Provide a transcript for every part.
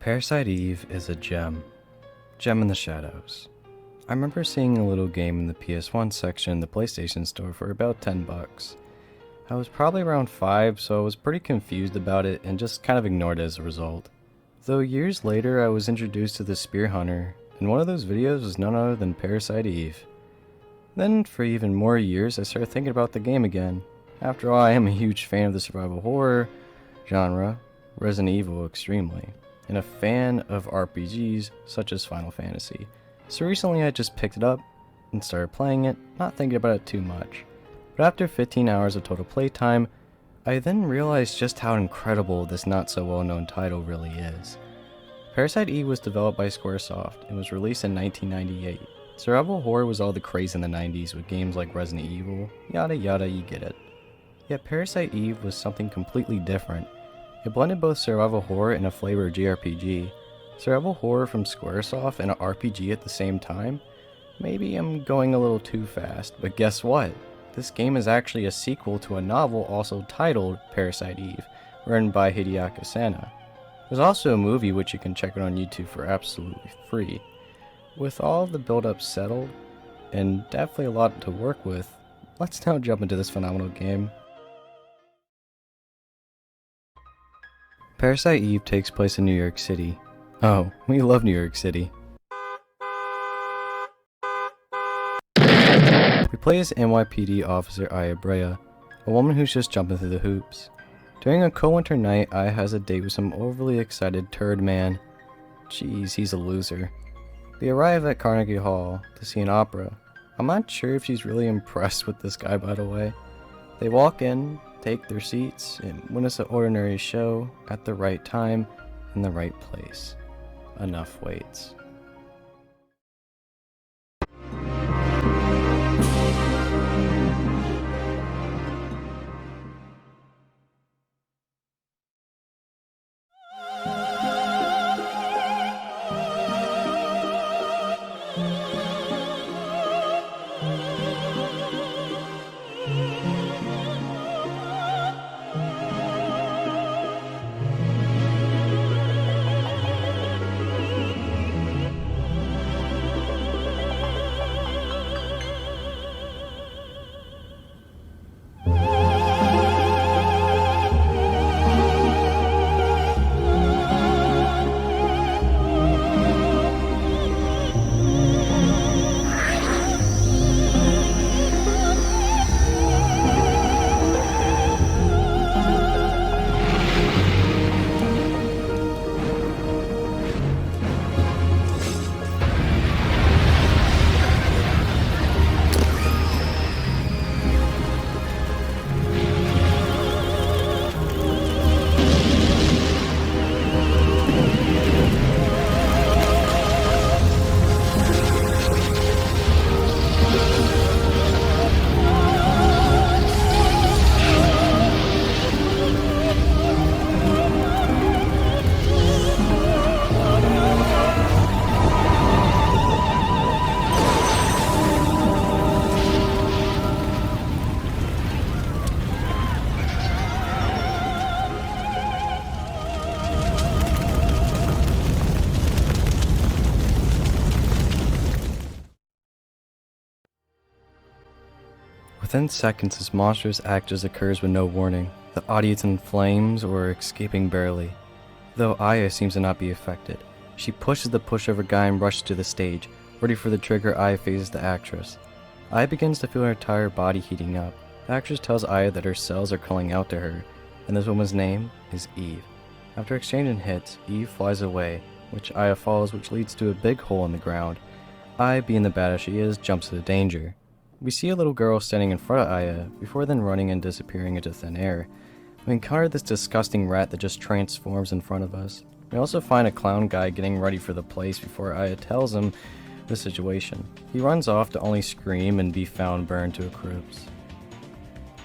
Parasite Eve is a gem. Gem in the shadows. I remember seeing a little game in the PS1 section in the PlayStation store for about $10. I was probably around 5, so I was pretty confused about it and just kind of ignored it as a result. Though years later I was introduced to the Spear Hunter, and one of those videos was none other than Parasite Eve. Then for even more years I started thinking about the game again. After all, I am a huge fan of the survival horror genre, Resident Evil extremely, and a fan of RPGs such as Final Fantasy. So recently I just picked it up and started playing it, not thinking about it too much. But after 15 hours of total playtime, I then realized just how incredible this not so well known title really is. Parasite Eve was developed by Squaresoft and was released in 1998. Survival horror was all the craze in the 90s with games like Resident Evil, yada yada, you get it. Yet Parasite Eve was something completely different. It blended both survival horror and a flavor of JRPG. Survival horror from Squaresoft and an RPG at the same time? Maybe I'm going a little too fast, but guess what? This game is actually a sequel to a novel also titled Parasite Eve, written by Hideaki Asano. There's also a movie which you can check out on YouTube for absolutely free. With all of the build-up settled, and definitely a lot to work with, let's now jump into this phenomenal game. Parasite Eve takes place in New York City. Oh, we love New York City. We play as NYPD officer Aya Brea, a woman who's just jumping through the hoops. During a cold winter night, Aya has a date with some overly excited turd man. Jeez, he's a loser. They arrive at Carnegie Hall to see an opera. I'm not sure if she's really impressed with this guy, by the way. They walk in, take their seats, and witness an ordinary show at the right time in the right place. Enough waits. Within seconds, this monstrous act just occurs with no warning. The audience in flames or escaping barely. Though Aya seems to not be affected. She pushes the pushover guy and rushes to the stage. Ready for the trigger, Aya faces the actress. Aya begins to feel her entire body heating up. The actress tells Aya that her cells are calling out to her, and this woman's name is Eve. After exchanging hits, Eve flies away, which Aya follows, which leads to a big hole in the ground. Aya, being the badass she is, jumps to the danger. We see a little girl standing in front of Aya, before then running and disappearing into thin air. We encounter this disgusting rat that just transforms in front of us. We also find a clown guy getting ready for the place before Aya tells him the situation. He runs off to only scream and be found burned to a corpse.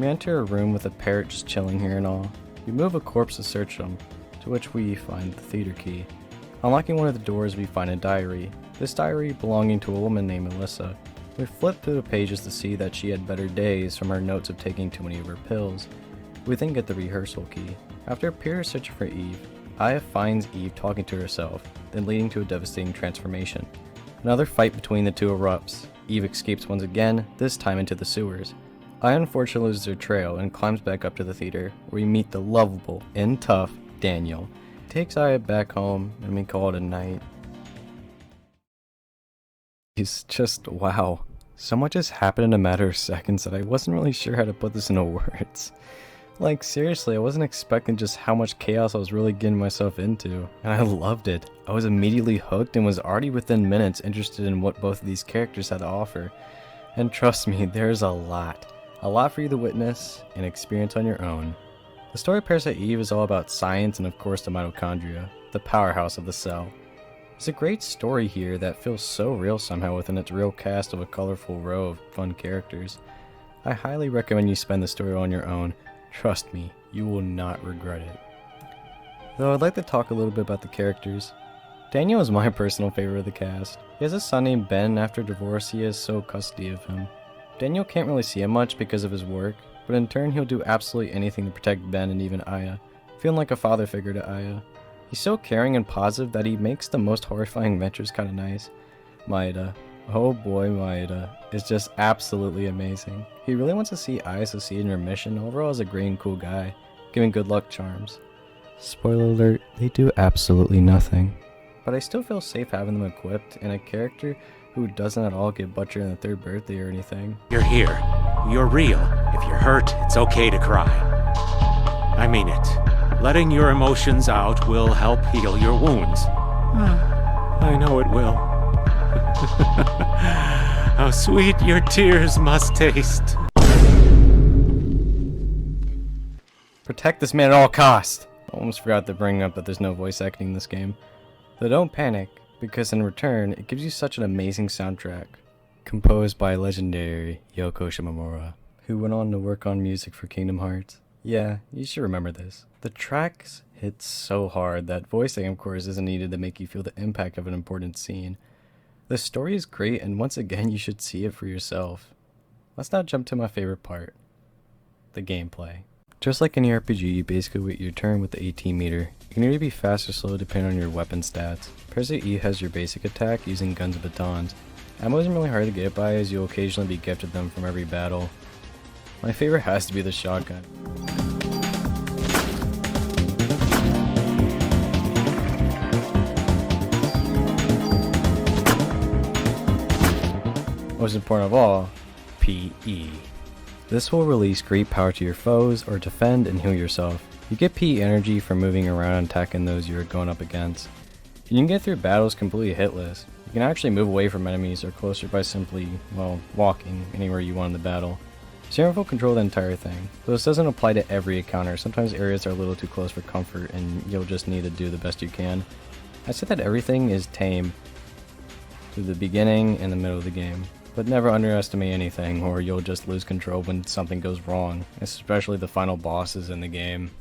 We enter a room with a parrot just chilling here and all. We move a corpse to search them, to which we find the theater key. Unlocking one of the doors, we find a diary. This diary belonging to a woman named Melissa. We flip through the pages to see that she had better days from her notes of taking too many of her pills. We then get the rehearsal key. After Peter searching for Eve, Aya finds Eve talking to herself, then leading to a devastating transformation. Another fight between the two erupts. Eve escapes once again, this time into the sewers. Aya unfortunately loses her trail and climbs back up to the theater, where we meet the lovable and tough Daniel. He takes Aya back home, and we call it a night. He's just, wow. So much has happened in a matter of seconds that I wasn't really sure how to put this into words. Like, seriously, I wasn't expecting just how much chaos I was really getting myself into, and I loved it. I was immediately hooked and was already within minutes interested in what both of these characters had to offer. And trust me, there's a lot for you to witness and experience on your own. The story of Parasite Eve is all about science and of course the mitochondria, the powerhouse of the cell. There's a great story here that feels so real somehow within its real cast of a colorful row of fun characters. I highly recommend you spend the story on your own. Trust me, you will not regret it. Though I'd like to talk a little bit about the characters. Daniel is my personal favorite of the cast. He has a son named Ben, and after divorce he has sole custody of him. Daniel can't really see him much because of his work, but in turn he'll do absolutely anything to protect Ben and even Aya, feeling like a father figure to Aya. He's so caring and positive that he makes the most horrifying adventures kinda nice. Maeda, oh boy, Maeda is just absolutely amazing. He really wants to see Aya succeed in her mission. Overall is a great and cool guy, giving good luck charms. Spoiler alert, they do absolutely nothing. But I still feel safe having them equipped, and a character who doesn't at all get butchered in the third birthday or anything. You're here. You're real. If you're hurt, it's okay to cry. I mean it. Letting your emotions out will help heal your wounds. I know it will. How sweet your tears must taste. Protect this man at all costs! Almost forgot to bring up that there's no voice acting in this game. Though don't panic, because in return, it gives you such an amazing soundtrack. Composed by legendary Yoko Shimomura, who went on to work on music for Kingdom Hearts. Yeah, you should remember this. The tracks hit so hard that voicing, of course, isn't needed to make you feel the impact of an important scene. The story is great, and once again, you should see it for yourself. Let's now jump to my favorite part. The gameplay. Just like any RPG, you basically wait your turn with the AT meter. You can either be fast or slow depending on your weapon stats. Parasite Eve has your basic attack using guns and batons. Ammo isn't really hard to get by as you'll occasionally be gifted them from every battle. My favorite has to be the shotgun. Most important of all, PE. This will release great power to your foes or defend and heal yourself. You get PE energy from moving around and attacking those you are going up against. You can get through battles completely hitless. You can actually move away from enemies or closer by simply, well, walking anywhere you want in the battle. So you're in full control of the entire thing. Though this doesn't apply to every encounter, sometimes areas are a little too close for comfort and you'll just need to do the best you can. I said that everything is tame through the beginning and the middle of the game. But never underestimate anything or you'll just lose control when something goes wrong, especially the final bosses in the game.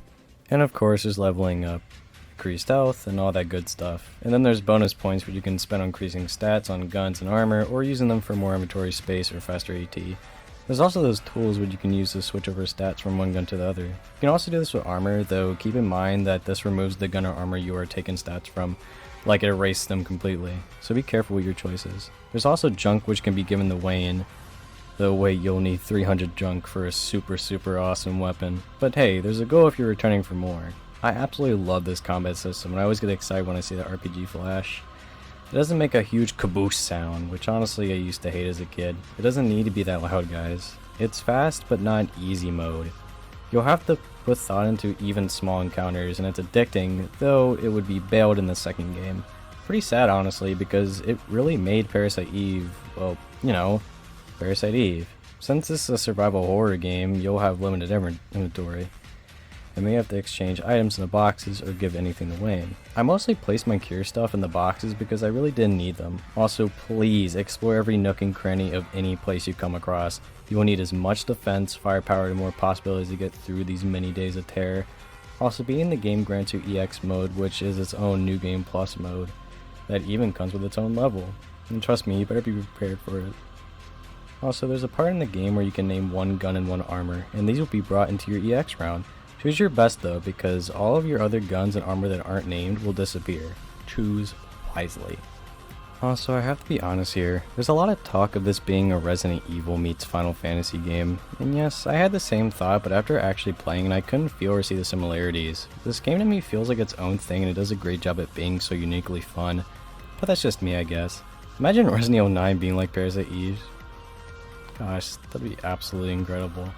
And of course there's leveling up, increased health, and all that good stuff. And then there's bonus points which you can spend on increasing stats on guns and armor or using them for more inventory space or faster AT. There's also those tools which you can use to switch over stats from one gun to the other. You can also do this with armor, though keep in mind that this removes the gun or armor you are taking stats from. Like it erased them completely, so be careful with your choices. There's also junk which can be given the weigh-in, though wait, you'll need 300 junk for a super awesome weapon. But hey, there's a goal if you're returning for more. I absolutely love this combat system and I always get excited when I see the RPG flash. It doesn't make a huge kaboosh sound, which honestly I used to hate as a kid. It doesn't need to be that loud, guys. It's fast but not easy mode. You'll have to put thought into even small encounters, and it's addicting, though it would be bailed in the second game. Pretty sad, honestly, because it really made Parasite Eve, well, you know, Parasite Eve. Since this is a survival horror game, you'll have limited inventory, and may have to exchange items in the boxes or give anything away. I mostly placed my cure stuff in the boxes because I really didn't need them. Also, please explore every nook and cranny of any place you come across. You will need as much defense, firepower, and more possibilities to get through these many days of terror. Also, being the game grants you EX mode, which is its own New Game Plus mode, that even comes with its own level. And trust me, you better be prepared for it. Also, there's a part in the game where you can name one gun and one armor, and these will be brought into your EX round. Choose your best though, because all of your other guns and armor that aren't named will disappear. Choose wisely. Also, I have to be honest here, there's a lot of talk of this being a Resident Evil meets Final Fantasy game, and yes, I had the same thought, but after actually playing it, I couldn't feel or see the similarities. This game to me feels like its own thing, and it does a great job at being so uniquely fun, but that's just me, I guess. Imagine Resident Evil 9 being like Parasite Eve. Gosh, that'd be absolutely incredible.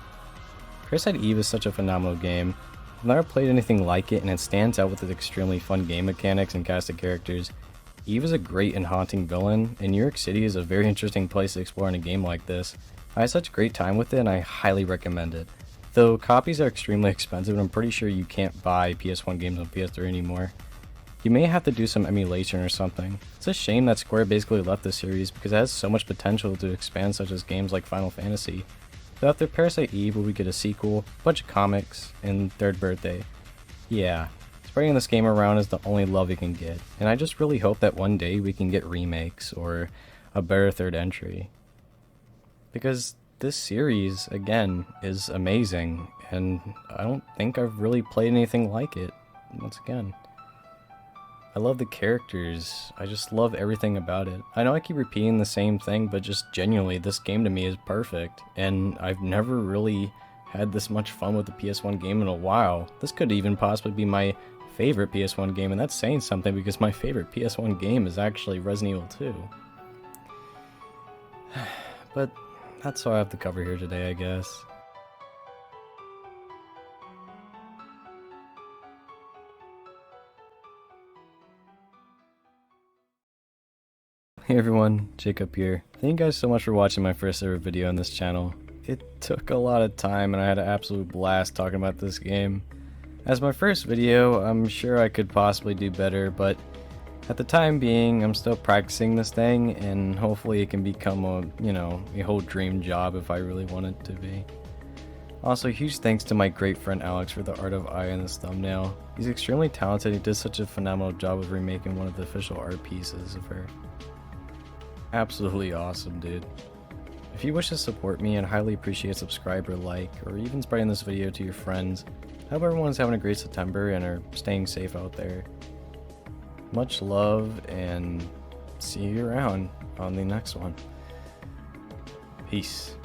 Parasite Eve is such a phenomenal game. I've never played anything like it, and it stands out with its extremely fun game mechanics and cast of characters. Eve is a great and haunting villain, and New York City is a very interesting place to explore in a game like this. I had such a great time with it, and I highly recommend it. Though copies are extremely expensive, and I'm pretty sure you can't buy PS1 games on PS3 anymore. You may have to do some emulation or something. It's a shame that Square basically left the series because it has so much potential to expand, such as games like Final Fantasy. So after Parasite Eve, will we get a sequel, a bunch of comics, and third birthday? Yeah. Spreading this game around is the only love you can get, and I just really hope that one day we can get remakes or a better third entry. Because this series, again, is amazing, and I don't think I've really played anything like it, once again. I love the characters, I just love everything about it. I know I keep repeating the same thing, but just genuinely, this game to me is perfect, and I've never really had this much fun with the PS1 game in a while. This could even possibly be my favorite PS1 game, and that's saying something because my favorite PS1 game is actually Resident Evil 2. But that's all I have to cover here today, I guess. Hey everyone, Jacob here. Thank you guys so much for watching my first ever video on this channel. It took a lot of time and I had an absolute blast talking about this game. As my first video, I'm sure I could possibly do better, but at the time being, I'm still practicing this thing, and hopefully it can become a whole dream job if I really want it to be. Also, huge thanks to my great friend Alex for the art of Aya in this thumbnail. He's extremely talented, he did such a phenomenal job of remaking one of the official art pieces of her. Absolutely awesome, dude. If you wish to support me, I'd highly appreciate a subscribe or like, or even spreading this video to your friends. I hope everyone's having a great September and are staying safe out there. Much love, and see you around on the next one. Peace.